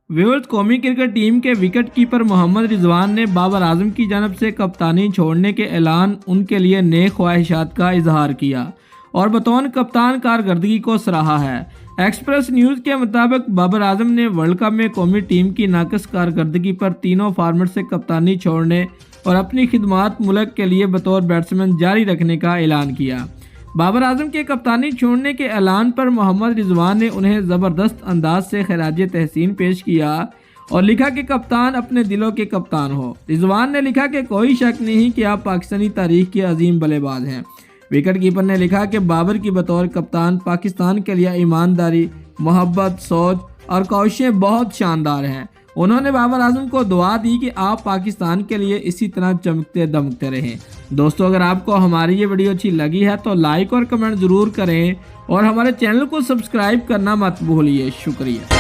Viewers, कौमी cricket team के wicket keeper Mohammad Rizwan ने बाबर आजम की जानब से कप्तानी छोड़ने के ऐलान उनके लिए नेक ख्वाहिशात का इजहार किया और बतौर कप्तान कारकर्दगी को सराहा है। एक्सप्रेस न्यूज़ के मुताबिक बाबर आजम ने वर्ल्ड कप में कौमी टीम की नाकस कारकर्दगी पर तीनों फॉर्मेट से कप्तानी छोड़ने और अपनी खिदमात मुल्क के लिए बतौर बैट्समैन जारी रखने का ऐलान किया। बाबर आजम के कप्तानी छोड़ने के ऐलान पर मोहम्मद रिजवान ने उन्हें ज़बरदस्त अंदाज से खराज तहसीन पेश किया और लिखा कि कप्तान अपने दिलों के कप्तान हो। रिजवान ने लिखा कि कोई शक नहीं कि आप पाकिस्तानी तारीख के अजीम बल्लेबाज हैं। विकेट कीपर ने लिखा कि बाबर की बतौर कप्तान पाकिस्तान के लिए ईमानदारी, मोहब्बत, सोच और कोशिशें बहुत शानदार हैं। उन्होंने बाबर आजम को दुआ दी कि आप पाकिस्तान के लिए इसी तरह चमकते दमकते रहें। दोस्तों, अगर आपको हमारी ये वीडियो अच्छी लगी है तो लाइक और कमेंट ज़रूर करें और हमारे चैनल को सब्सक्राइब करना मत भूलिए। शुक्रिया।